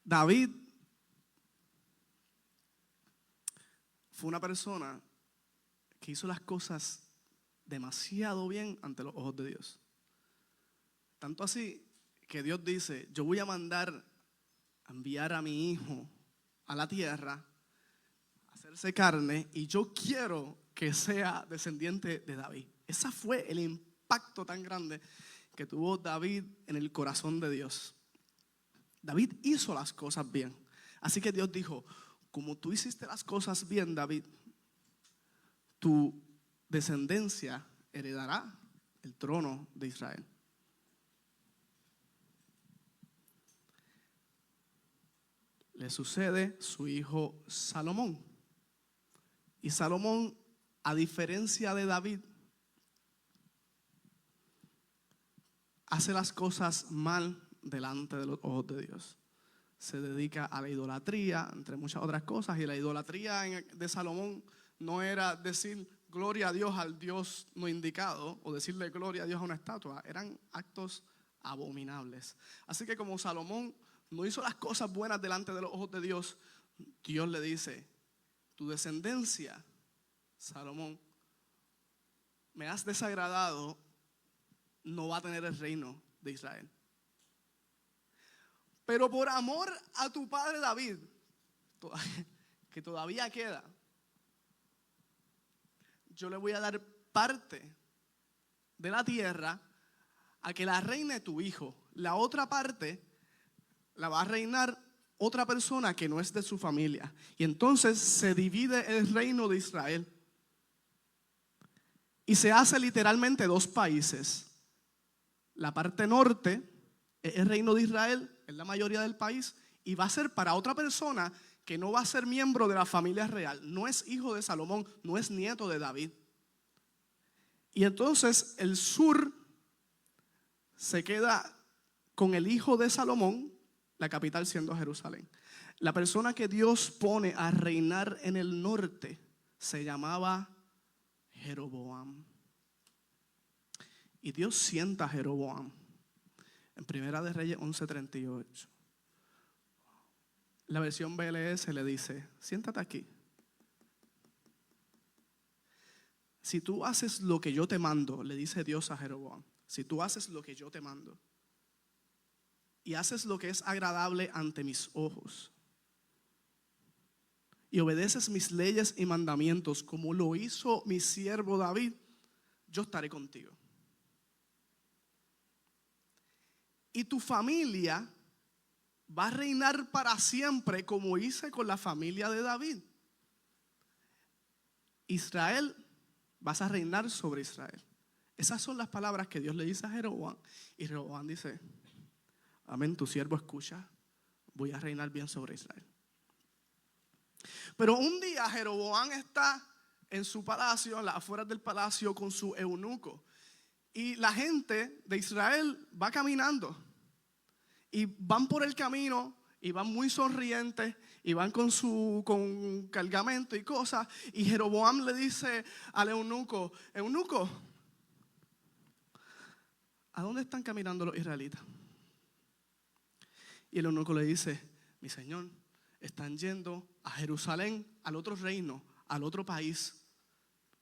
David fue una persona que hizo las cosas demasiado bien ante los ojos de Dios. Tanto así que Dios dice: yo voy a enviar a mi hijo a la tierra a hacerse carne, y yo quiero que sea descendiente de David. Ese fue el impacto tan grande que tuvo David en el corazón de Dios. David hizo las cosas bien. Así que Dios dijo: como tú hiciste las cosas bien, David, tu descendencia heredará el trono de Israel. Le sucede su hijo Salomón. Y Salomón, a diferencia de David, hace las cosas mal delante de los ojos de Dios. Se dedica a la idolatría, entre muchas otras cosas. Y la idolatría de Salomón no era decir gloria a Dios al Dios no indicado, o decirle gloria a Dios a una estatua. Eran actos abominables. Así que como Salomón no hizo las cosas buenas delante de los ojos de Dios, Dios le dice: tu descendencia, Salomón, me has desagradado, no va a tener el reino de Israel. Pero por amor a tu padre David, que todavía queda, yo le voy a dar parte de la tierra a que la reine tu hijo. La otra parte la va a reinar otra persona que no es de su familia. Y entonces se divide el reino de Israel. Y se hace literalmente dos países. La parte norte es el reino de Israel, es la mayoría del país, y va a ser para otra persona que no va a ser miembro de la familia real. No es hijo de Salomón, no es nieto de David. Y entonces el sur se queda con el hijo de Salomón, la capital siendo Jerusalén. La persona que Dios pone a reinar en el norte se llamaba Jeroboam. Y Dios sienta a Jeroboam en Primera de Reyes 11:38. La versión BLS le dice: siéntate aquí. Si tú haces lo que yo te mando, le dice Dios a Jeroboam, si tú haces lo que yo te mando y haces lo que es agradable ante mis ojos y obedeces mis leyes y mandamientos como lo hizo mi siervo David, yo estaré contigo. Y tu familia va a reinar para siempre como hice con la familia de David. Israel, vas a reinar sobre Israel. Esas son las palabras que Dios le dice a Jeroboam. Y Jeroboam dice: amén, tu siervo escucha, voy a reinar bien sobre Israel. Pero un día Jeroboam está en su palacio, en las afueras del palacio, con su eunuco. Y la gente de Israel va caminando. Y van por el camino y van muy sonrientes y van con cargamento y cosas. Y Jeroboam le dice al eunuco: eunuco, ¿a dónde están caminando los israelitas? Y el eunuco le dice: mi señor, están yendo a Jerusalén, al otro reino, al otro país.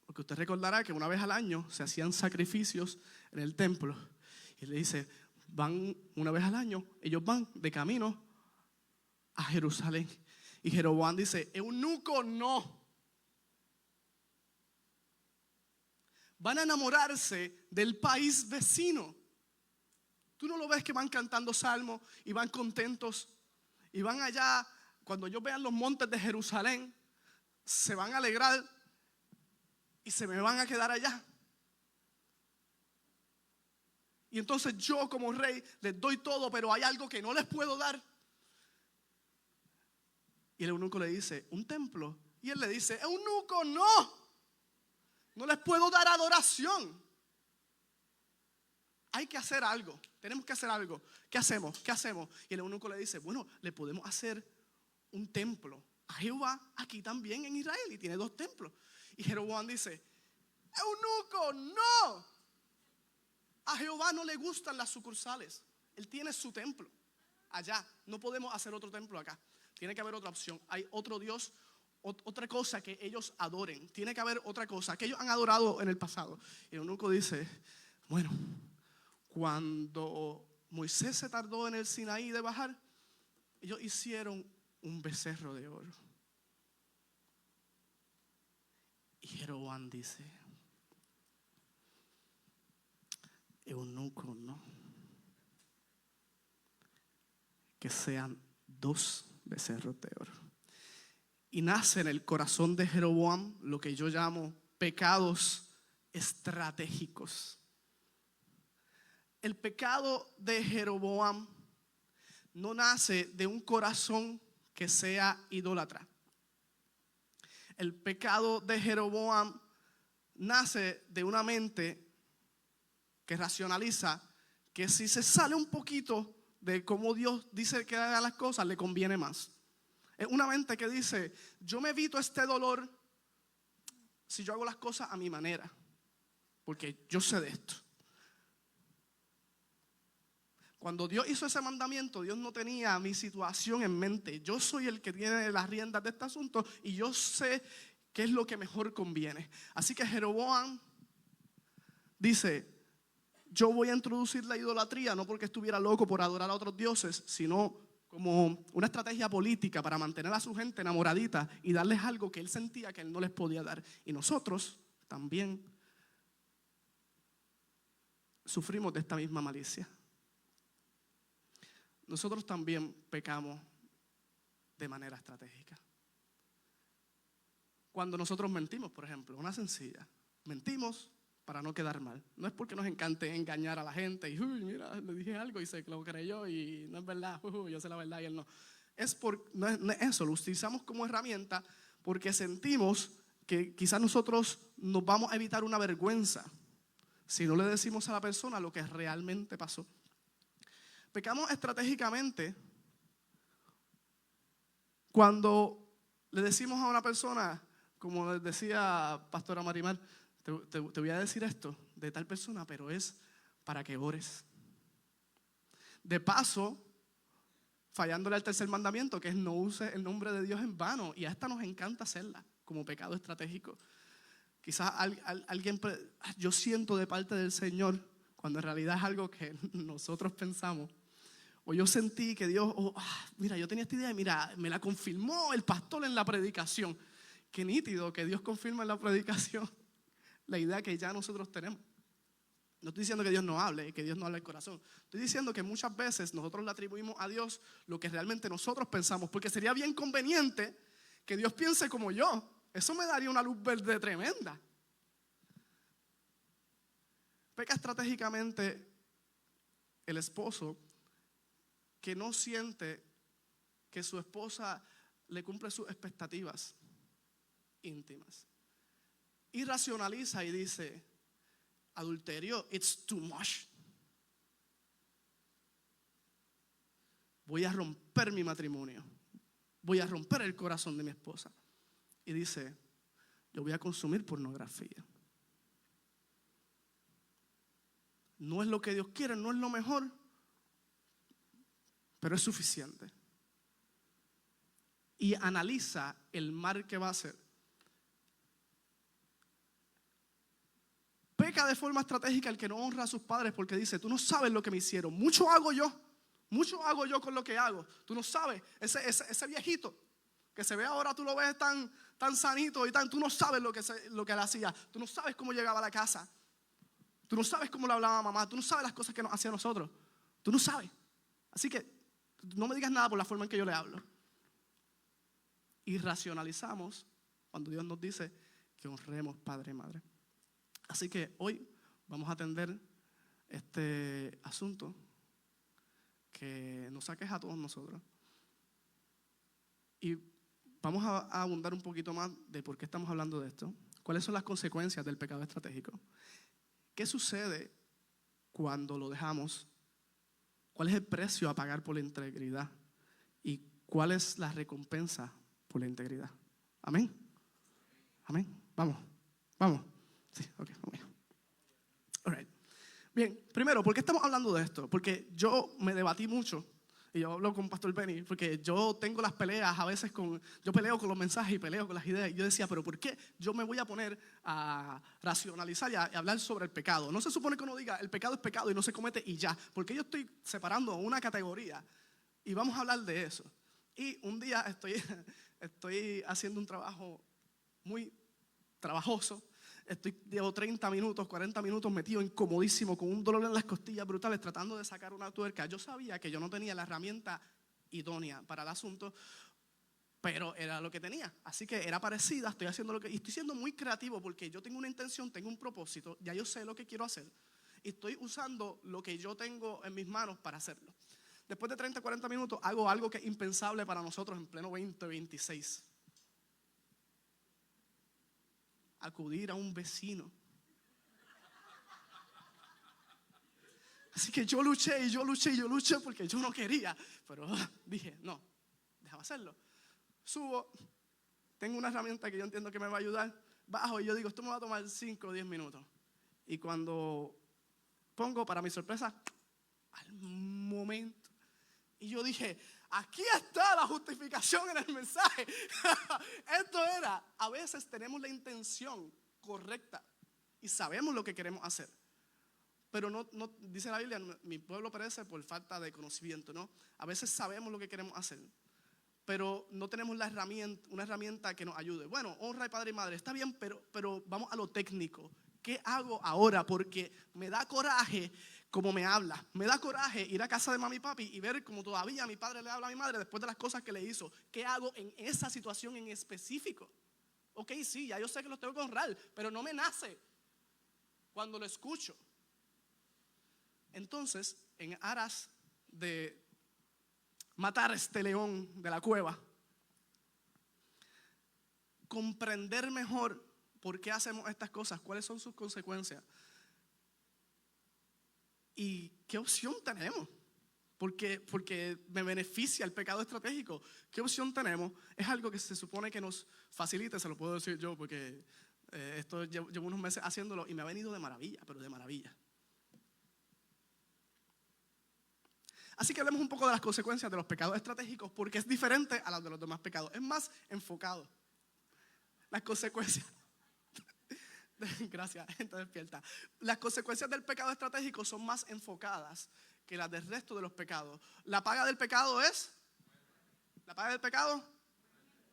Porque usted recordará que una vez al año se hacían sacrificios en el templo. Y le dice: van una vez al año, ellos van de camino a Jerusalén. Y Jeroboam dice: eunuco, no. Van a enamorarse del país vecino. Tú no lo ves que van cantando salmos y van contentos y van allá. Cuando ellos vean los montes de Jerusalén, se van a alegrar y se me van a quedar allá. Y entonces yo como rey les doy todo, pero hay algo que no les puedo dar. Y el eunuco le dice: un templo. Y él le dice: eunuco, no les puedo dar adoración. Hay que hacer algo, tenemos que hacer algo. ¿Qué hacemos? ¿Qué hacemos? Y el eunuco le dice: bueno, le podemos hacer un templo a Jehová aquí también en Israel, y tiene 2 templos. Y Jeroboam dice: eunuco, no. A Jehová no le gustan las sucursales, él tiene su templo. allá. No podemos hacer otro templo acá. Tiene que haber otra opción. Hay otro Dios, otra cosa que ellos adoren. Tiene que haber otra cosa que ellos han adorado en el pasado. Y Eunuco dice, bueno, cuando Moisés se tardó en el Sinaí de bajar, ellos hicieron un becerro de oro. Y Jeroboam dice, Eunuco, no. Que sean 2 becerros de oro. Y nace en el corazón de Jeroboam lo que yo llamo pecados estratégicos. El pecado de Jeroboam no nace de un corazón que sea idólatra. El pecado de Jeroboam nace de una mente que racionaliza que si se sale un poquito de cómo Dios dice que haga las cosas, le conviene más. Es una mente que dice, yo me evito este dolor si yo hago las cosas a mi manera, porque yo sé de esto. Cuando Dios hizo ese mandamiento, Dios no tenía mi situación en mente. Yo soy el que tiene las riendas de este asunto y yo sé qué es lo que mejor conviene. Así que Jeroboam dice, yo voy a introducir la idolatría no porque estuviera loco por adorar a otros dioses, sino como una estrategia política para mantener a su gente enamoradita y darles algo que él sentía que él no les podía dar. Y nosotros también sufrimos de esta misma malicia. Nosotros también pecamos de manera estratégica. Cuando nosotros mentimos, por ejemplo, una sencilla, mentimos para no quedar mal. No es porque nos encante engañar a la gente y, uy, mira, le dije algo y se lo creyó y no es verdad, yo sé la verdad y él no. No es eso, lo utilizamos como herramienta porque sentimos que quizás nosotros nos vamos a evitar una vergüenza si no le decimos a la persona lo que realmente pasó. Pecamos estratégicamente cuando le decimos a una persona, como les decía Pastora Marimar, te voy a decir esto de tal persona, pero es para que ores. De paso, fallándole al tercer mandamiento, que es no use el nombre de Dios en vano. Y a esta nos encanta hacerla como pecado estratégico. Quizás alguien, yo siento de parte del Señor, cuando en realidad es algo que nosotros pensamos. O yo sentí que Dios, mira, yo tenía esta idea y mira, me la confirmó el pastor en la predicación. Qué nítido que Dios confirma en la predicación la idea que ya nosotros tenemos. No estoy diciendo que Dios no hable, que Dios no hable el corazón. Estoy diciendo que muchas veces nosotros le atribuimos a Dios lo que realmente nosotros pensamos, porque sería bien conveniente que Dios piense como yo. Eso me daría una luz verde tremenda. Peca estratégicamente el esposo que no siente que su esposa le cumple sus expectativas íntimas. Y racionaliza y dice, adulterio, it's too much. Voy a romper mi matrimonio. Voy a romper el corazón de mi esposa. Y dice, yo voy a consumir pornografía. No es lo que Dios quiere, no es lo mejor, pero es suficiente. Y analiza el mal que va a hacer. Peca de forma estratégica el que no honra a sus padres porque dice, tú no sabes lo que me hicieron. Mucho hago yo con lo que hago. Tú no sabes, ese viejito que se ve ahora, tú lo ves tan sanito y tan, tú no sabes lo que él hacía. Tú no sabes cómo llegaba a la casa. Tú no sabes cómo le hablaba a mamá. Tú no sabes las cosas que nos hacía a nosotros. Tú no sabes. Así que no me digas nada por la forma en que yo le hablo. Y racionalizamos cuando Dios nos dice que honremos padre y madre. Así que hoy vamos a atender este asunto que nos aqueja a todos nosotros. Y vamos a abundar un poquito más de por qué estamos hablando de esto. ¿Cuáles son las consecuencias del pecado estratégico? ¿Qué sucede cuando lo dejamos? ¿Cuál es el precio a pagar por la integridad? ¿Y cuál es la recompensa por la integridad? ¿Amén? ¿Amén? Vamos. Sí, ok, vamos. All right. Bien, primero, ¿por qué estamos hablando de esto? Porque yo me debatí mucho Y yo hablo con Pastor Benny, porque yo tengo las peleas a veces yo peleo con los mensajes y peleo con las ideas. Y yo decía, pero ¿por qué yo me voy a poner a racionalizar y a hablar sobre el pecado? No se supone que uno diga, el pecado es pecado y no se comete y ya. Porque yo estoy separando una categoría y vamos a hablar de eso. Y un día estoy haciendo un trabajo muy trabajoso. Llevo 30 minutos, 40 minutos metido incomodísimo con un dolor en las costillas brutales tratando de sacar una tuerca. Yo sabía que yo no tenía la herramienta idónea para el asunto, pero era lo que tenía. Así que era parecida, y estoy siendo muy creativo porque yo tengo una intención, tengo un propósito, ya yo sé lo que quiero hacer y estoy usando lo que yo tengo en mis manos para hacerlo. Después de 30, 40 minutos hago algo que es impensable para nosotros en pleno 2026. Acudir a un vecino. Así que yo luché porque yo no quería, pero dije, no, déjame hacerlo. Subo, tengo una herramienta que yo entiendo que me va a ayudar, bajo y yo digo, esto me va a tomar 5 o 10 minutos. Y cuando pongo, para mi sorpresa, al momento, y yo dije, aquí está la justificación en el mensaje. Esto era, a veces tenemos la intención correcta y sabemos lo que queremos hacer. Pero no dice la Biblia, mi pueblo perece por falta de conocimiento, ¿no? A veces sabemos lo que queremos hacer, pero no tenemos una herramienta que nos ayude. Bueno, honra a padre y madre, está bien, pero vamos a lo técnico. ¿Qué hago ahora? Porque me da coraje como me habla. Me da coraje ir a casa de mami y papi y ver cómo todavía mi padre le habla a mi madre después de las cosas que le hizo. ¿Qué hago en esa situación en específico? Ok, sí, ya yo sé que los tengo que honrar, pero no me nace cuando lo escucho. Entonces, en aras de matar a este león de la cueva, comprender mejor por qué hacemos estas cosas, cuáles son sus consecuencias y qué opción tenemos, porque me beneficia el pecado estratégico. ¿Qué opción tenemos? Es algo que se supone que nos facilite, se lo puedo decir yo porque esto llevo unos meses haciéndolo y me ha venido de maravilla, pero de maravilla. Así que hablemos un poco de las consecuencias de los pecados estratégicos porque es diferente a las de los demás pecados. Es más enfocado. Las consecuencias. Gracias, gente despierta. Las consecuencias del pecado estratégico son más enfocadas que las del resto de los pecados. La paga del pecado es. La paga del pecado,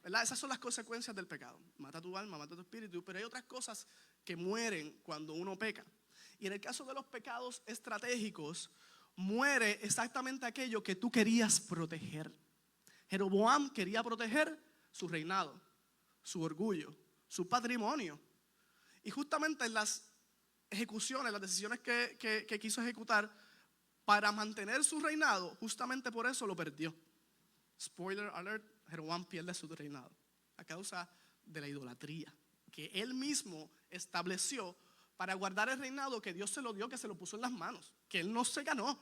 ¿verdad? Esas son las consecuencias del pecado. Mata tu alma, mata tu espíritu. Pero hay otras cosas que mueren cuando uno peca. Y en el caso de los pecados estratégicos, muere exactamente aquello que tú querías proteger. Jeroboam quería proteger su reinado, su orgullo, su patrimonio. Y justamente en las ejecuciones, las decisiones que quiso ejecutar para mantener su reinado, justamente por eso lo perdió. Spoiler alert, Jeroboam pierde su reinado a causa de la idolatría que él mismo estableció para guardar el reinado que Dios se lo dio, que se lo puso en las manos, que él no se ganó.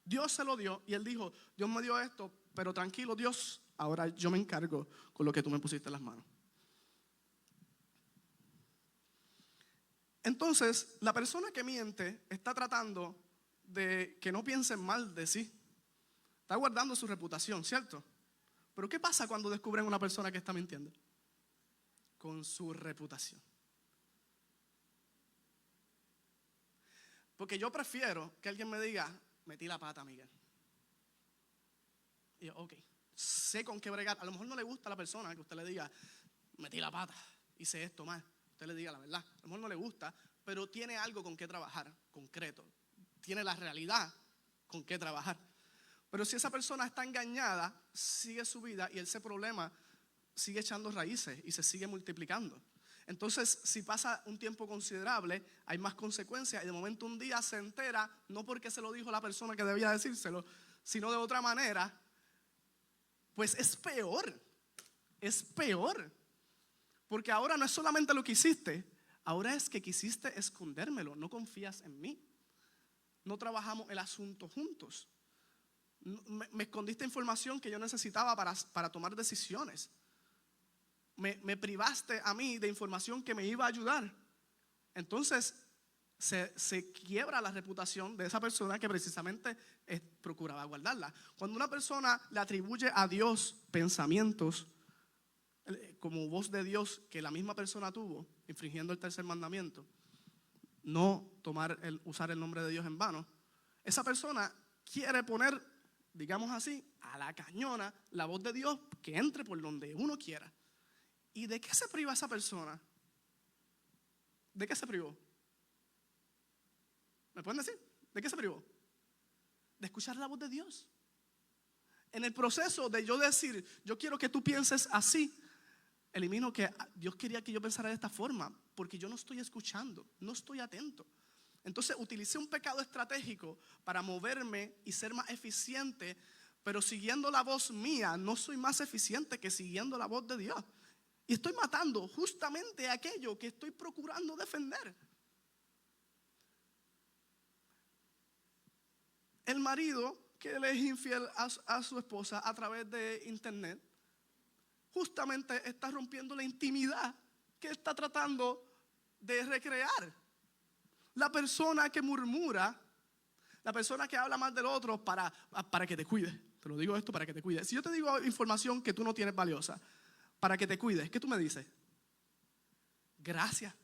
Dios se lo dio y él dijo, Dios me dio esto, pero tranquilo Dios, ahora yo me encargo con lo que tú me pusiste en las manos. Entonces, la persona que miente está tratando de que no piensen mal de sí. Está guardando su reputación, ¿cierto? Pero ¿qué pasa cuando descubren una persona que está mintiendo? Con su reputación. Porque yo prefiero que alguien me diga, metí la pata, Miguel. Y yo, ok, sé con qué bregar. A lo mejor no le gusta a la persona que usted le diga, metí la pata, hice esto mal. Usted le diga la verdad. A lo mejor no le gusta, pero tiene algo con qué trabajar, concreto. Tiene la realidad con qué trabajar. Pero si esa persona está engañada, sigue su vida y ese problema sigue echando raíces y se sigue multiplicando. Entonces, si pasa un tiempo considerable, hay más consecuencias y de momento un día se entera, no porque se lo dijo la persona que debía decírselo, sino de otra manera, pues es peor. Es peor. Porque ahora no es solamente lo que hiciste, ahora es que quisiste escondérmelo, no confías en mí. No trabajamos el asunto juntos. Me escondiste información que yo necesitaba para tomar decisiones. Me privaste a mí de información que me iba a ayudar. Entonces, se quiebra la reputación de esa persona que precisamente procuraba guardarla. Cuando una persona le atribuye a Dios pensamientos como voz de Dios que la misma persona tuvo, infringiendo el tercer mandamiento, no usar el nombre de Dios en vano, esa persona quiere poner, digamos así, a la cañona la voz de Dios que entre por donde uno quiera. ¿Y de qué se priva esa persona? ¿De qué se privó? ¿Me pueden decir? ¿De qué se privó? De escuchar la voz de Dios. En el proceso de yo decir, yo quiero que tú pienses así, elimino que Dios quería que yo pensara de esta forma, porque yo no estoy escuchando, no estoy atento. Entonces utilicé un pecado estratégico para moverme y ser más eficiente, pero siguiendo la voz mía no soy más eficiente que siguiendo la voz de Dios. Y estoy matando justamente aquello que estoy procurando defender. El marido que le es infiel a su esposa a través de internet, justamente está rompiendo la intimidad que está tratando de recrear. La persona que murmura, la persona que habla mal del otro para que te cuide. Te lo digo esto para que te cuides. Si yo te digo información que tú no tienes valiosa, para que te cuides, ¿qué tú me dices? Gracias.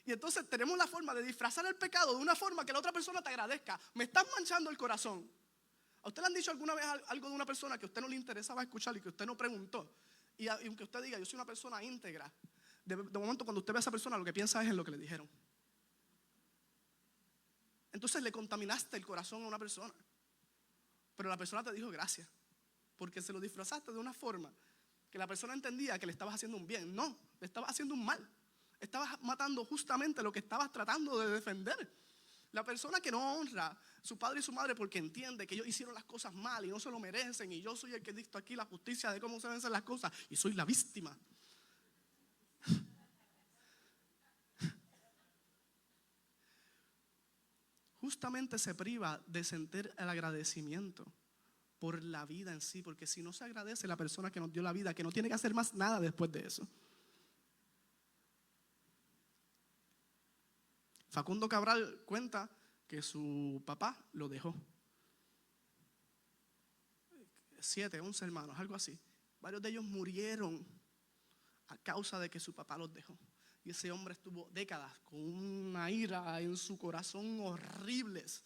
Y entonces tenemos la forma de disfrazar el pecado de una forma que la otra persona te agradezca. Me estás manchando el corazón. ¿A usted le han dicho alguna vez algo de una persona que a usted no le interesaba escuchar y que usted no preguntó? Y aunque usted diga, yo soy una persona íntegra, de momento cuando usted ve a esa persona lo que piensa es en lo que le dijeron. Entonces le contaminaste el corazón a una persona. Pero la persona te dijo gracias, porque se lo disfrazaste de una forma que la persona entendía que le estabas haciendo un bien. No, le estabas haciendo un mal. Estabas matando justamente lo que estabas tratando de defender. La persona que no honra a su padre y su madre porque entiende que ellos hicieron las cosas mal y no se lo merecen, y yo soy el que dicto aquí la justicia de cómo se deben hacer las cosas y soy la víctima. Justamente se priva de sentir el agradecimiento por la vida en sí, porque si no se agradece la persona que nos dio la vida, que no tiene que hacer más nada después de eso. Facundo Cabral cuenta que su papá lo dejó. 7, 11 hermanos, algo así. Varios de ellos murieron a causa de que su papá los dejó. Y ese hombre estuvo décadas con una ira en su corazón horribles.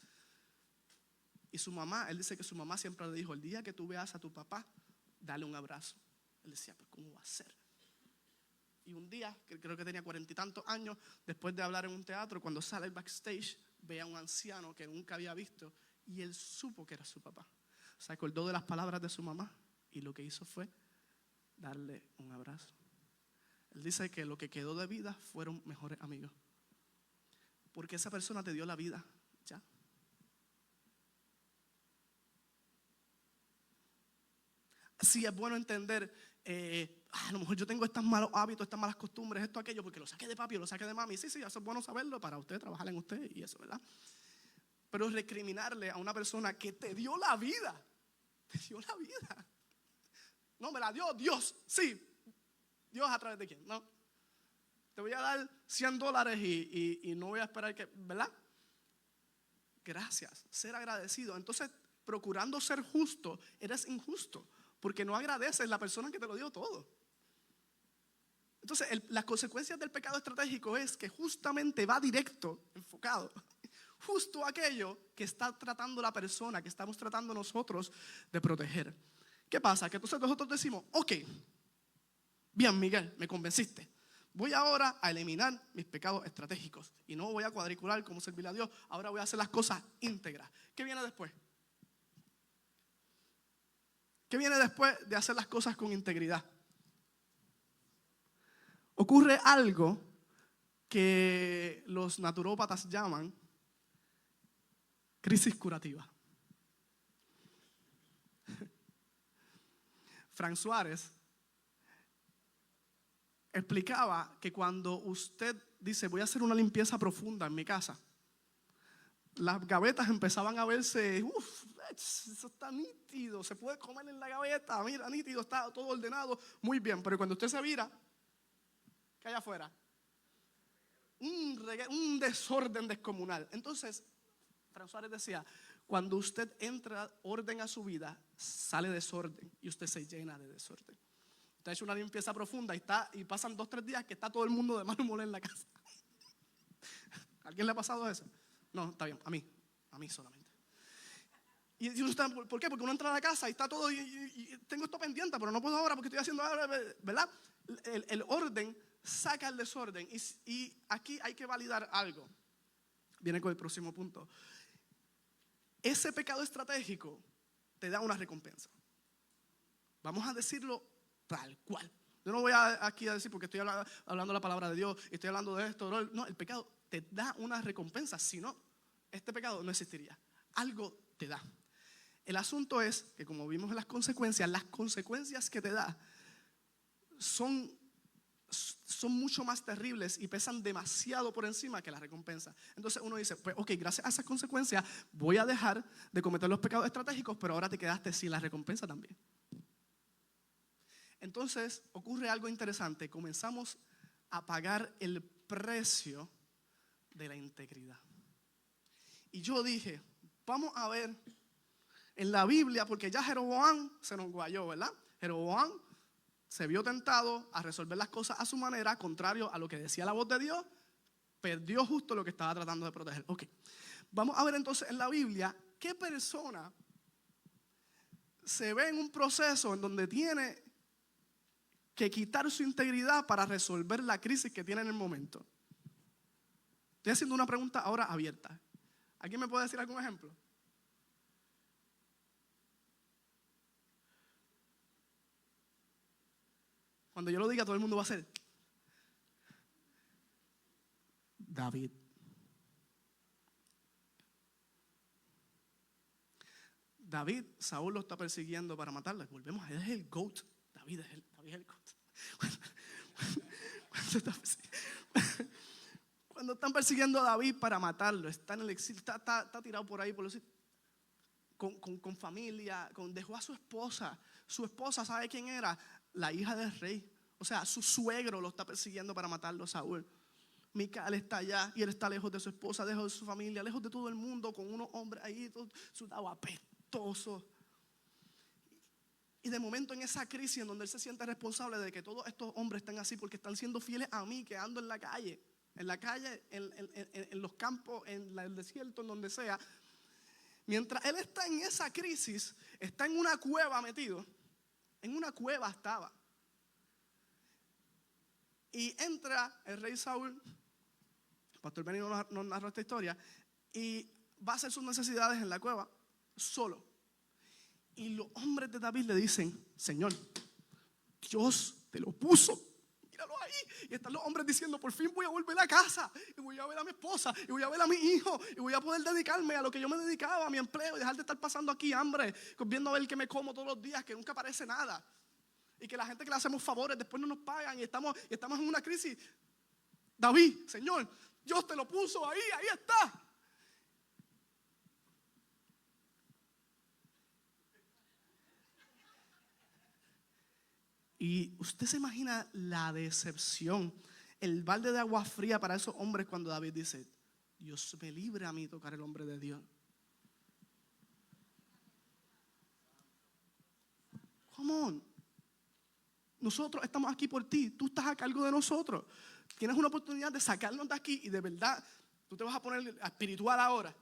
Y su mamá, él dice que su mamá siempre le dijo, el día que tú veas a tu papá, dale un abrazo. Él decía, pues ¿cómo va a ser? Y un día, que creo que tenía 40 y tantos años, después de hablar en un teatro, cuando sale el backstage, ve a un anciano que nunca había visto y él supo que era su papá. Se acordó de las palabras de su mamá y lo que hizo fue darle un abrazo. Él dice que lo que quedó de vida fueron mejores amigos. Porque esa persona te dio la vida, ya. Sí es bueno entender, a lo mejor yo tengo estos malos hábitos, estas malas costumbres, esto, aquello, porque lo saqué de papi o lo saqué de mami. Sí, eso es bueno saberlo para usted, trabajar en usted y eso, ¿verdad? Pero recriminarle a una persona que te dio la vida, te dio la vida. No, me la dio Dios, sí. Dios a través de quién, no. Te voy a dar $100 y no voy a esperar que, ¿verdad? Gracias, ser agradecido. Entonces, procurando ser justo, eres injusto, porque no agradeces a la persona que te lo dio todo. Entonces, las consecuencias del pecado estratégico es que justamente va directo, enfocado, justo aquello que está tratando la persona, que estamos tratando nosotros de proteger. ¿Qué pasa? Que entonces nosotros decimos, ok, bien Miguel, me convenciste. Voy ahora a eliminar mis pecados estratégicos y no voy a cuadricular como servirle a Dios. Ahora voy a hacer las cosas íntegras. ¿Qué viene después? ¿Qué viene después de hacer las cosas con integridad? Ocurre algo que los naturópatas llaman crisis curativa. Frank Suárez explicaba que cuando usted dice voy a hacer una limpieza profunda en mi casa, las gavetas empezaban a verse, eso está nítido, se puede comer en la gaveta, mira, nítido, está todo ordenado, muy bien, pero cuando usted se vira, ¿qué hay afuera? un desorden descomunal. Entonces, Fran Suárez decía, cuando usted entra orden a su vida, sale desorden y usted se llena de desorden. Usted ha hecho una limpieza profunda y pasan 2 o 3 días que está todo el mundo de mal humor en la casa. ¿A alguien le ha pasado eso? No, está bien, a mí solamente. Y uno está, ¿por qué? Porque uno entra a la casa y está todo, y tengo esto pendiente, pero no puedo ahora porque estoy haciendo ahora, ¿verdad? El orden saca el desorden. Y aquí hay que validar algo. Viene con el próximo punto. Ese pecado estratégico te da una recompensa. Vamos a decirlo tal cual. Yo no voy aquí a decir porque estoy hablando la palabra de Dios y estoy hablando de esto. No, el pecado te da una recompensa. Si no, este pecado no existiría. Algo te da. El asunto es que, como vimos en las consecuencias que te da son mucho más terribles y pesan demasiado por encima que la recompensa. Entonces uno dice, pues ok, gracias a esas consecuencias voy a dejar de cometer los pecados estratégicos, pero ahora te quedaste sin la recompensa también. Entonces ocurre algo interesante, comenzamos a pagar el precio de la integridad. Y yo dije, vamos a ver en la Biblia, porque ya Jeroboam se nos guayó, ¿verdad? Jeroboam se vio tentado a resolver las cosas a su manera, contrario a lo que decía la voz de Dios, perdió justo lo que estaba tratando de proteger. Ok, vamos a ver entonces en la Biblia qué persona se ve en un proceso en donde tiene que quitar su integridad para resolver la crisis que tiene en el momento. Estoy haciendo una pregunta ahora abierta. ¿Alguien me puede decir algún ejemplo? Cuando yo lo diga, todo el mundo va a hacer David. David, Saúl lo está persiguiendo para matarlo. Volvemos, él es el GOAT. David es el GOAT. Cuando están persiguiendo a David para matarlo, está en el exilio, está tirado por ahí con familia, dejó a su esposa. Su esposa, ¿sabe quién era? La hija del rey. O sea, su suegro lo está persiguiendo para matarlo, Saúl. Micael está allá y él está lejos de su esposa, lejos de su familia, lejos de todo el mundo, con unos hombres ahí, todo sudado, apestoso. Y de momento en esa crisis en donde él se siente responsable de que todos estos hombres estén así porque están siendo fieles a mí, que ando en la calle, en los campos, en el desierto, en donde sea. Mientras él está en esa crisis, está en una cueva metido. En una cueva estaba. Y entra el rey Saúl, el pastor Benny nos narró esta historia, y va a hacer sus necesidades en la cueva, solo. Y los hombres de David le dicen, Señor, Dios te lo puso, míralo ahí. Y están los hombres diciendo, por fin voy a volver a casa, y voy a ver a mi esposa, y voy a ver a mi hijo, y voy a poder dedicarme a lo que yo me dedicaba, a mi empleo, y dejar de estar pasando aquí hambre, viendo a ver qué me como todos los días, que nunca aparece nada. Y que la gente que le hacemos favores después no nos pagan y estamos en una crisis. David, Señor, Dios te lo puso ahí está. Y usted se imagina la decepción, el balde de agua fría para esos hombres cuando David dice, Dios me libre a mí tocar el hombre de Dios. Come on. Nosotros estamos aquí por ti, tú estás a cargo de nosotros. Tienes una oportunidad de sacarnos de aquí y de verdad, tú te vas a poner espiritual ahora.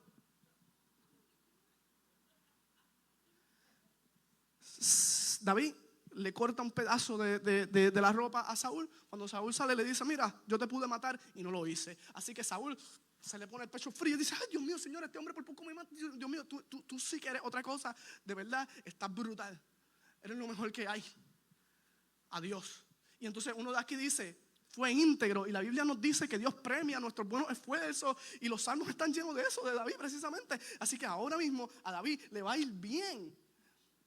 David le corta un pedazo de la ropa a Saúl. Cuando Saúl sale le dice, mira, yo te pude matar y no lo hice. Así que Saúl se le pone el pecho frío y dice, ay Dios mío, Señor, este hombre por poco me mata. Dios mío, tú sí que eres otra cosa. De verdad, estás brutal. Eres lo mejor que hay. A Dios. Y entonces uno de aquí dice, fue íntegro. Y la Biblia nos dice que Dios premia nuestros buenos esfuerzos. Y los salmos están llenos de eso, de David precisamente. Así que ahora mismo a David le va a ir bien.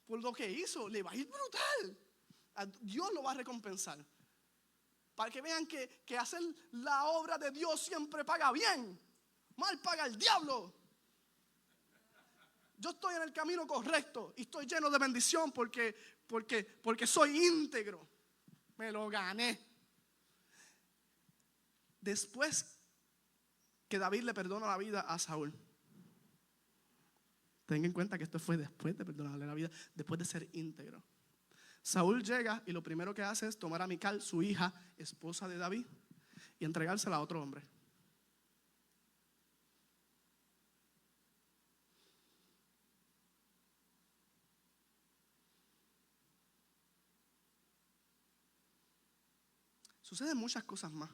Por lo que hizo, le va a ir brutal. A Dios lo va a recompensar. Para que vean que hacer la obra de Dios siempre paga bien. Mal paga el diablo. Yo estoy en el camino correcto y estoy lleno de bendición porque soy íntegro. Me lo gané. Después que David le perdona la vida a Saúl. Ten en cuenta que esto fue después de perdonarle la vida, después de ser íntegro. Saúl llega y lo primero que hace es tomar a Mical, su hija, esposa de David, y entregársela a otro hombre. Suceden muchas cosas más.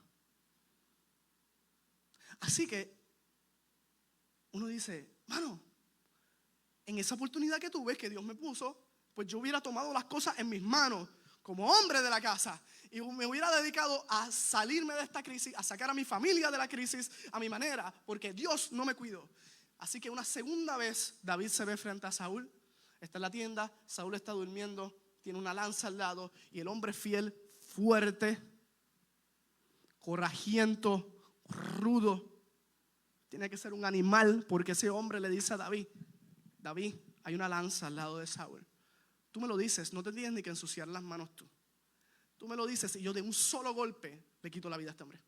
Así que uno dice, mano, en esa oportunidad que tuve, que Dios me puso, pues yo hubiera tomado las cosas en mis manos como hombre de la casa y me hubiera dedicado a salirme de esta crisis, a sacar a mi familia de la crisis a mi manera, porque Dios no me cuidó. Así que una segunda vez David se ve frente a Saúl, está en la tienda, Saúl está durmiendo, tiene una lanza al lado y el hombre fiel, fuerte, corajiento, rudo, tiene que ser un animal, porque ese hombre le dice a David, David, hay una lanza al lado de Saúl. Tú me lo dices, no te tienes ni que ensuciar las manos tú. Tú me lo dices y yo de un solo golpe le quito la vida a este hombre.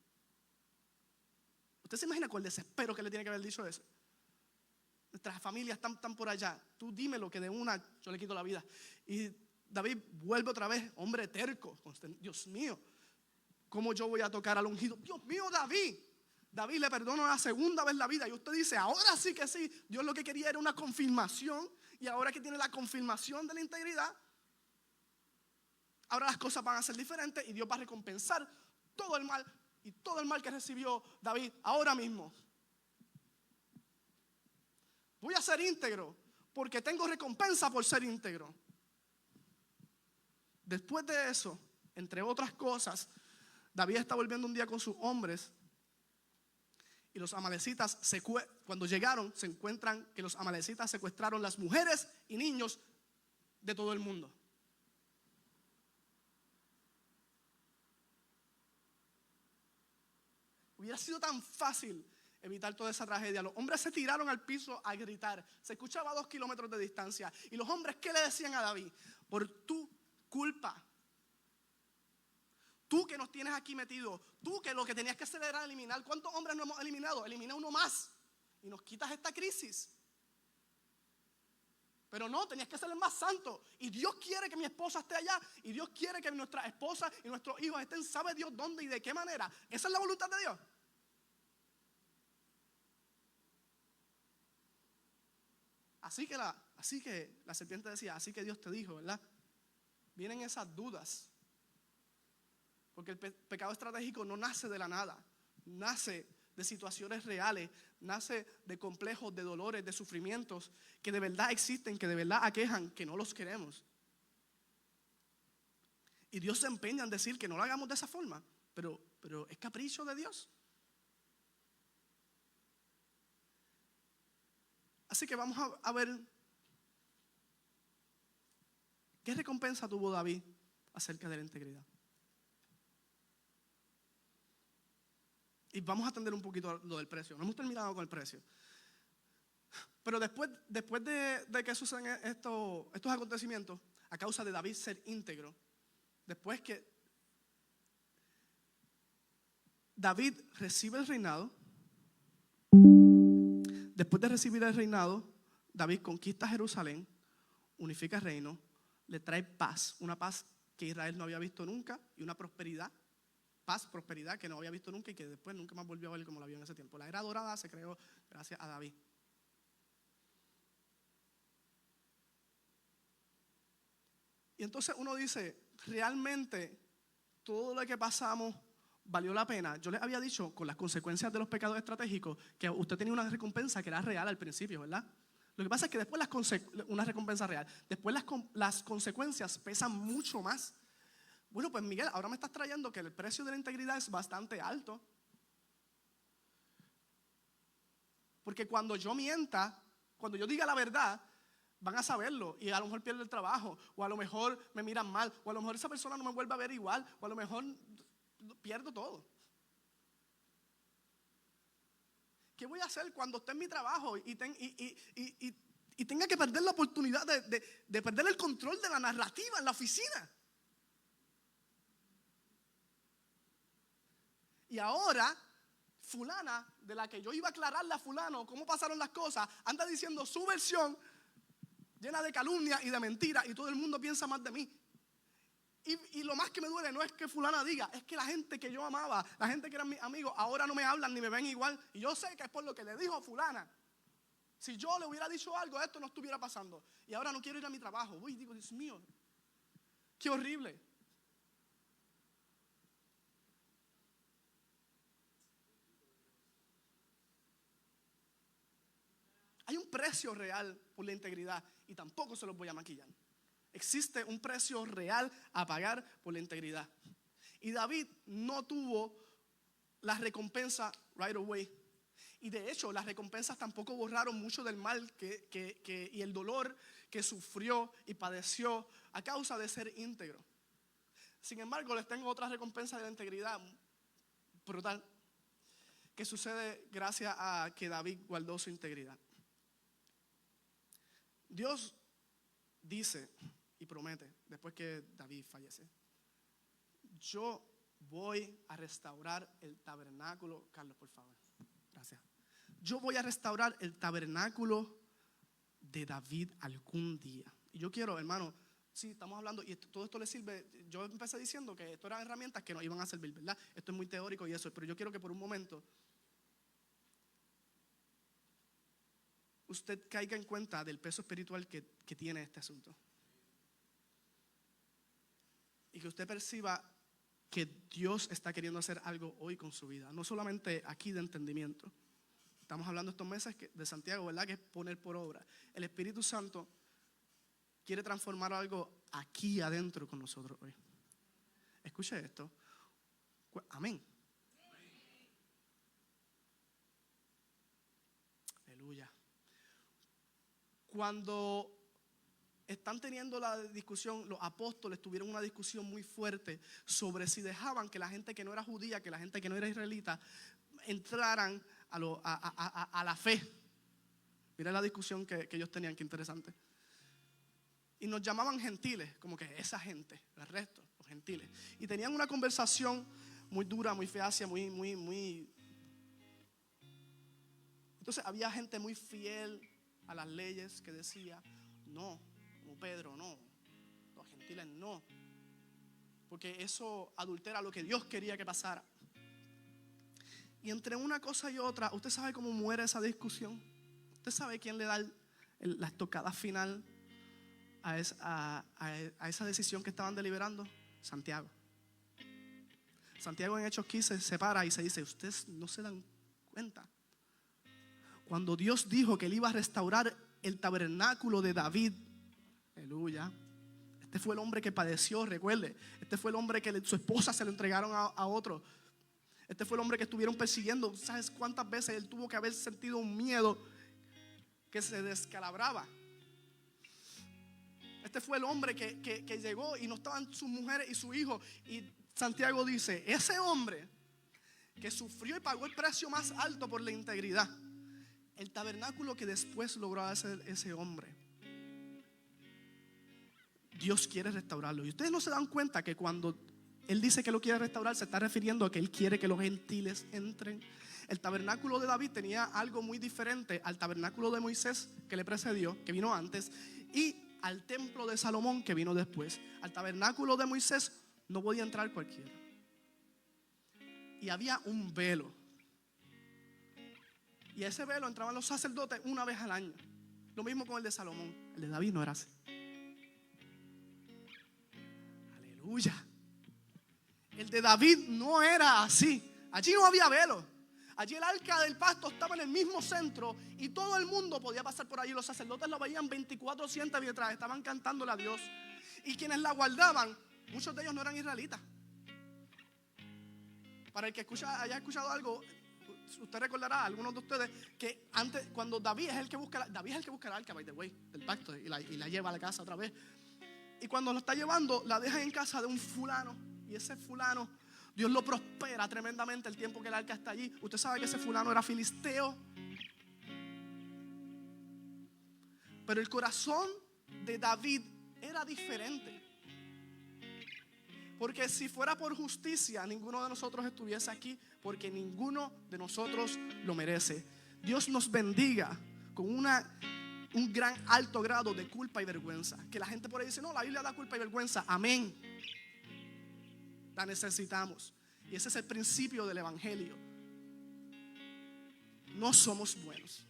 ¿Usted se imagina con el desespero que le tiene que haber dicho eso? Nuestras familias están por allá. Tú dímelo que de una yo le quito la vida. Y David vuelve otra vez, hombre terco. Dios mío, ¿cómo yo voy a tocar al ungido? Dios mío, David. David le perdona la segunda vez la vida. Y usted dice, ahora sí que sí. Dios lo que quería era una confirmación. Y ahora que tiene la confirmación de la integridad, ahora las cosas van a ser diferentes. Y Dios va a recompensar todo el mal. Y todo el mal que recibió David ahora mismo. Voy a ser íntegro porque tengo recompensa por ser íntegro. Después de eso, entre otras cosas, David está volviendo un día con sus hombres. Y los amalecitas, cuando llegaron, se encuentran que los amalecitas secuestraron las mujeres y niños de todo el mundo. Hubiera sido tan fácil evitar toda esa tragedia. Los hombres se tiraron al piso a gritar. Se escuchaba a 2 kilómetros de distancia. Y los hombres, ¿qué le decían a David? Por tu culpa. Tú que nos tienes aquí metidos, tú que lo que tenías que hacer era eliminar. ¿Cuántos hombres no hemos eliminado? Elimina uno más y nos quitas esta crisis. Pero no, tenías que ser el más santo. Y Dios quiere que mi esposa esté allá. Y Dios quiere que nuestra esposa y nuestros hijos estén, ¿sabe Dios dónde y de qué manera? Esa es la voluntad de Dios. Así que la serpiente decía, así que Dios te dijo, ¿verdad? Vienen esas dudas. Porque el pecado estratégico no nace de la nada, nace de situaciones reales, nace de complejos, de dolores, de sufrimientos que de verdad existen, que de verdad aquejan, que no los queremos. Y Dios se empeña en decir que no lo hagamos de esa forma, pero es capricho de Dios. Así que vamos a ver qué recompensa tuvo David acerca de la integridad. Y vamos a atender un poquito lo del precio. No hemos terminado con el precio. Pero después de que suceden estos acontecimientos, a causa de David ser íntegro, después que David recibe el reinado, después de recibir el reinado, David conquista Jerusalén, unifica el reino, le trae paz, una paz que Israel no había visto nunca y una prosperidad. Paz, prosperidad que no había visto nunca y que después nunca más volvió a ver como la vio en ese tiempo. La era dorada se creó gracias a David. Y entonces uno dice, realmente todo lo que pasamos valió la pena. Yo les había dicho con las consecuencias de los pecados estratégicos que usted tenía una recompensa que era real al principio, ¿verdad? Lo que pasa es que después una recompensa real, después las consecuencias pesan mucho más. Bueno, pues Miguel, ahora me estás trayendo que el precio de la integridad es bastante alto. Porque cuando yo mienta, cuando yo diga la verdad, van a saberlo y a lo mejor pierdo el trabajo, o a lo mejor me miran mal, o a lo mejor esa persona no me vuelve a ver igual, o a lo mejor pierdo todo. ¿Qué voy a hacer cuando esté en mi trabajo y tenga que perder la oportunidad de perder el control de la narrativa en la oficina? Y ahora, fulana, de la que yo iba a aclararle a fulano cómo pasaron las cosas, anda diciendo su versión llena de calumnia y de mentiras, y todo el mundo piensa más de mí. Y lo más que me duele no es que fulana diga, es que la gente que yo amaba, la gente que eran mis amigos, ahora no me hablan ni me ven igual. Y yo sé que es por lo que le dijo fulana. Si yo le hubiera dicho algo, esto no estuviera pasando. Y ahora no quiero ir a mi trabajo. Uy, digo, Dios mío, qué horrible. Hay un precio real por la integridad y tampoco se los voy a maquillar. Existe un precio real a pagar por la integridad. Y David no tuvo la recompensa right away. Y de hecho, las recompensas tampoco borraron mucho del mal y el dolor que sufrió y padeció a causa de ser íntegro. Sin embargo, les tengo otra recompensa de la integridad brutal que sucede gracias a que David guardó su integridad. Dios dice y promete, después que David fallece, yo voy a restaurar el tabernáculo. Carlos, por favor, gracias. Yo voy a restaurar el tabernáculo de David algún día. Y yo quiero, hermano, sí, estamos hablando, y todo esto le sirve. Yo empecé diciendo que esto eran herramientas que nos iban a servir, ¿verdad? Esto es muy teórico y eso, pero yo quiero que por un momento usted caiga en cuenta del peso espiritual que tiene este asunto. Y que usted perciba que Dios está queriendo hacer algo hoy con su vida. No solamente aquí de entendimiento. Estamos hablando estos meses de Santiago, ¿verdad? Que es poner por obra. El Espíritu Santo quiere transformar algo aquí adentro con nosotros hoy. Escuche esto. Amén. Aleluya. Cuando están teniendo la discusión, los apóstoles tuvieron una discusión muy fuerte sobre si dejaban que la gente que no era judía, que la gente que no era israelita, entraran a la fe. Mira la discusión que ellos tenían, qué interesante. Y nos llamaban gentiles, como que esa gente, el resto, los gentiles. Y tenían una conversación muy dura, muy feacia, muy. Entonces había gente muy fiel a las leyes que decía, no, como Pedro, no, los gentiles no, porque eso adultera lo que Dios quería que pasara. Y entre una cosa y otra, ¿usted sabe cómo muere esa discusión? ¿Usted sabe quién le da la estocada final a esa decisión que estaban deliberando? Santiago. Santiago en Hechos 15 se para y se dice, ustedes no se dan cuenta. Cuando Dios dijo que Él iba a restaurar el tabernáculo de David, aleluya. Este fue el hombre que padeció, recuerde. Este fue el hombre que su esposa se lo entregaron a otro. Este fue el hombre que estuvieron persiguiendo. ¿Sabes cuántas veces él tuvo que haber sentido un miedo que se descalabraba? Este fue el hombre que llegó y no estaban sus mujeres y su hijo. Y Santiago dice, ese hombre que sufrió y pagó el precio más alto por la integridad, el tabernáculo que después logró hacer ese hombre, Dios quiere restaurarlo. Y ustedes no se dan cuenta que cuando Él dice que lo quiere restaurar, se está refiriendo a que Él quiere que los gentiles entren. El tabernáculo de David tenía algo muy diferente al tabernáculo de Moisés que le precedió, que vino antes, y al templo de Salomón que vino después. Al tabernáculo de Moisés no podía entrar cualquiera. Y había un velo. Y a ese velo entraban los sacerdotes una vez al año. Lo mismo con el de Salomón. El de David no era así. Aleluya. El de David no era así. Allí no había velo. Allí el arca del pacto estaba en el mismo centro y todo el mundo podía pasar por allí. Los sacerdotes lo veían 24/7 mientras estaban cantándole a Dios. Y quienes la guardaban, muchos de ellos no eran israelitas. Para el que haya escuchado algo, usted recordará, algunos de ustedes, que antes, cuando David es el que busca el arca, by the way, del pacto, y la lleva a la casa otra vez. Y cuando lo está llevando, la deja en casa de un fulano. Y ese fulano, Dios lo prospera tremendamente el tiempo que el arca está allí. Usted sabe que ese fulano era filisteo. Pero el corazón de David era diferente. Porque si fuera por justicia, ninguno de nosotros estuviese aquí, porque ninguno de nosotros lo merece. Dios nos bendiga con un gran alto grado de culpa y vergüenza. Que la gente por ahí dice, no, la Biblia da culpa y vergüenza. Amén. La necesitamos. Y ese es el principio del evangelio. No somos buenos.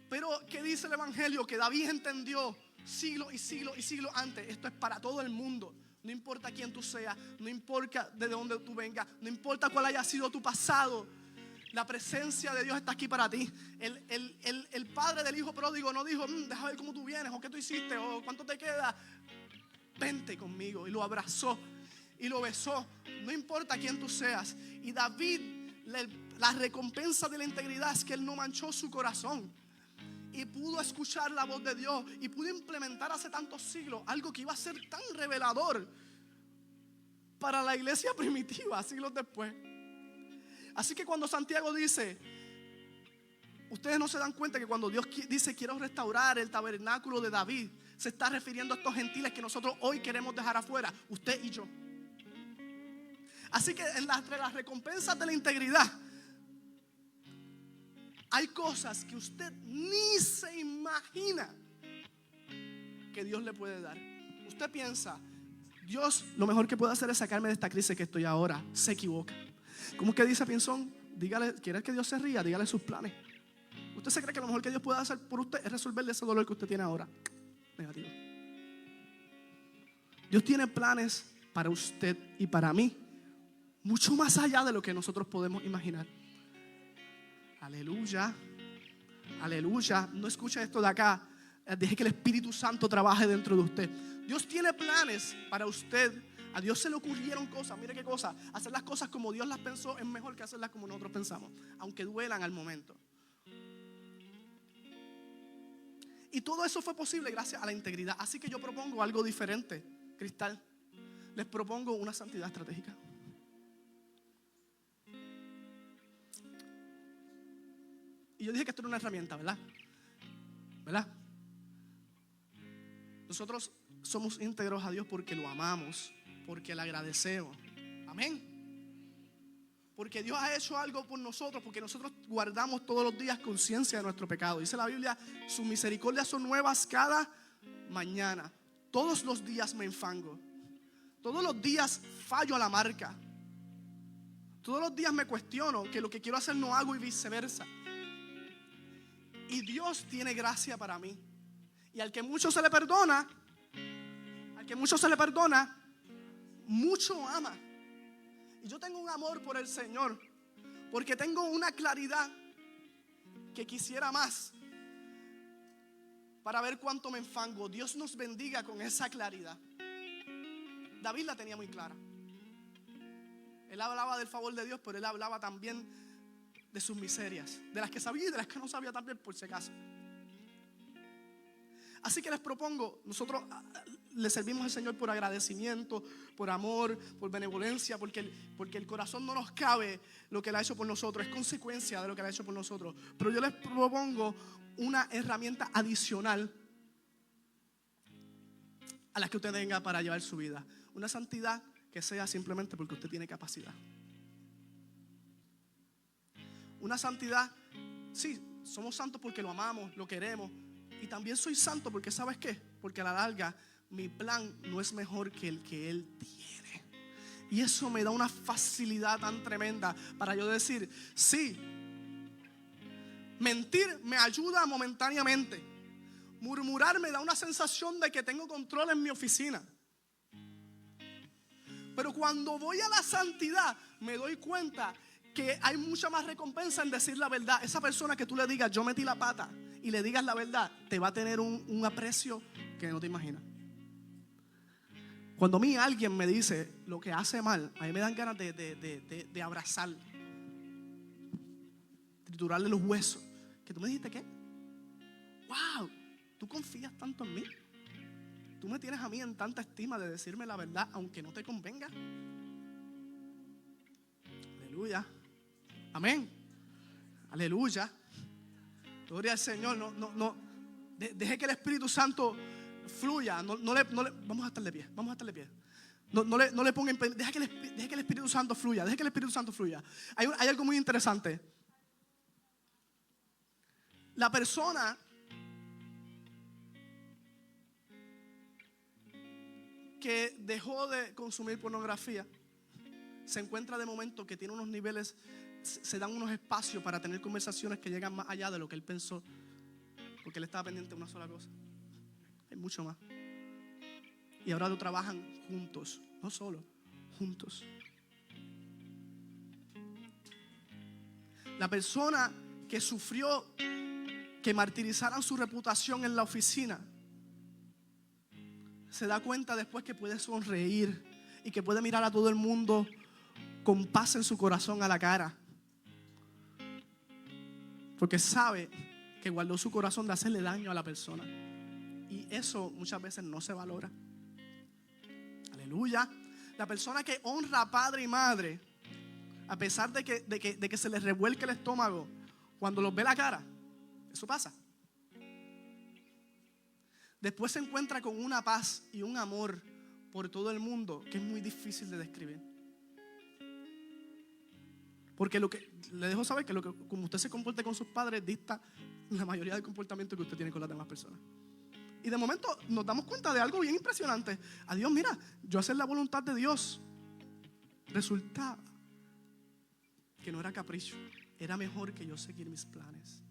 Pero ¿qué dice el evangelio? Que David entendió siglos y siglos y siglos antes. Esto es para todo el mundo. No importa quién tú seas, no importa de dónde tú vengas, no importa cuál haya sido tu pasado. La presencia de Dios está aquí para ti. El padre del hijo pródigo no dijo, deja ver cómo tú vienes, o qué tú hiciste, o cuánto te queda. Vente conmigo. Y lo abrazó y lo besó. No importa quién tú seas. Y David, la recompensa de la integridad es que él no manchó su corazón. Y pudo escuchar la voz de Dios. Y pudo implementar hace tantos siglos algo que iba a ser tan revelador para la iglesia primitiva, siglos después. Así que cuando Santiago dice, ustedes no se dan cuenta que cuando Dios dice quiero restaurar el tabernáculo de David, se está refiriendo a estos gentiles que nosotros hoy queremos dejar afuera, usted y yo. Así que entre las recompensas de la integridad hay cosas que usted ni se imagina que Dios le puede dar. Usted piensa, Dios lo mejor que puede hacer es sacarme de esta crisis que estoy ahora. Se equivoca. ¿Cómo que dice Pinzón? Dígale, ¿quiere que Dios se ría? Dígale sus planes. ¿Usted se cree que lo mejor que Dios puede hacer por usted es resolverle ese dolor que usted tiene ahora? Negativo. Dios tiene planes para usted y para mí mucho más allá de lo que nosotros podemos imaginar. Aleluya. Aleluya. No escuche esto de acá. Deje que el Espíritu Santo trabaje dentro de usted. Dios tiene planes para usted. A Dios se le ocurrieron cosas. Mire qué cosa. Hacer las cosas como Dios las pensó es mejor que hacerlas como nosotros pensamos, aunque duelan al momento. Y todo eso fue posible gracias a la integridad. Así que yo propongo algo diferente, Cristal. Les propongo una santidad estratégica. Y yo dije que esto era una herramienta, ¿verdad? ¿Verdad? Nosotros somos íntegros a Dios porque lo amamos, porque le agradecemos. Amén. Porque Dios ha hecho algo por nosotros, porque nosotros guardamos todos los días conciencia de nuestro pecado. Dice la Biblia, sus misericordias son nuevas cada mañana. Todos los días me enfango. Todos los días fallo a la marca. Todos los días me cuestiono que lo que quiero hacer no hago y viceversa. Y Dios tiene gracia para mí. Y al que mucho se le perdona, mucho ama. Y yo tengo un amor por el Señor, porque tengo una claridad que quisiera más para ver cuánto me enfango. Dios nos bendiga con esa claridad. David la tenía muy clara. Él hablaba del favor de Dios, pero él hablaba también de sus miserias, de las que sabía y de las que no sabía también, por si acaso. Así que les propongo, nosotros le servimos al Señor por agradecimiento, por amor, por benevolencia, porque el corazón no nos cabe lo que Él ha hecho por nosotros, es consecuencia de lo que Él ha hecho por nosotros. Pero yo les propongo una herramienta adicional a la que usted tenga para llevar su vida. Una santidad que sea simplemente porque usted tiene capacidad. Una santidad, sí, somos santos porque lo amamos, lo queremos. Y también soy santo porque, ¿sabes qué? Porque a la larga mi plan no es mejor que el que Él tiene. Y eso me da una facilidad tan tremenda para yo decir, sí, mentir me ayuda momentáneamente. Murmurar me da una sensación de que tengo control en mi oficina. Pero cuando voy a la santidad me doy cuenta que hay mucha más recompensa en decir la verdad. Esa persona que tú le digas, yo metí la pata, y le digas la verdad, te va a tener un aprecio que no te imaginas. Cuando a mí alguien me dice lo que hace mal, a mí me dan ganas de abrazarlo, triturarle los huesos. ¿Que tú me dijiste qué? ¡Wow! ¿Tú confías tanto en mí? ¿Tú me tienes a mí en tanta estima de decirme la verdad aunque no te convenga? Aleluya. Amén. Aleluya. Gloria al Señor. No. Deje que el Espíritu Santo fluya. Vamos a estar de pie. No le ponga deja que el Espíritu Santo fluya. Deja que el Espíritu Santo fluya. Hay algo muy interesante. La persona que dejó de consumir pornografía se encuentra de momento que tiene unos niveles, se dan unos espacios para tener conversaciones que llegan más allá de lo que él pensó, porque él estaba pendiente de una sola cosa. Hay mucho más. Y ahora lo trabajan juntos, no solo, juntos. La persona que sufrió que martirizaran su reputación en la oficina se da cuenta después que puede sonreír y que puede mirar a todo el mundo con paz en su corazón a la cara, porque sabe que guardó su corazón de hacerle daño a la persona, y eso muchas veces no se valora. Aleluya. La persona que honra a padre y madre, a pesar de que se les revuelque el estómago cuando los ve la cara, eso pasa. Después se encuentra con una paz y un amor por todo el mundo que es muy difícil de describir. Porque le dejo saber que como usted se comporte con sus padres dicta la mayoría del comportamiento que usted tiene con las demás personas. Y de momento nos damos cuenta de algo bien impresionante. Adiós, mira, yo hacer la voluntad de Dios resultaba que no era capricho, era mejor que yo seguir mis planes.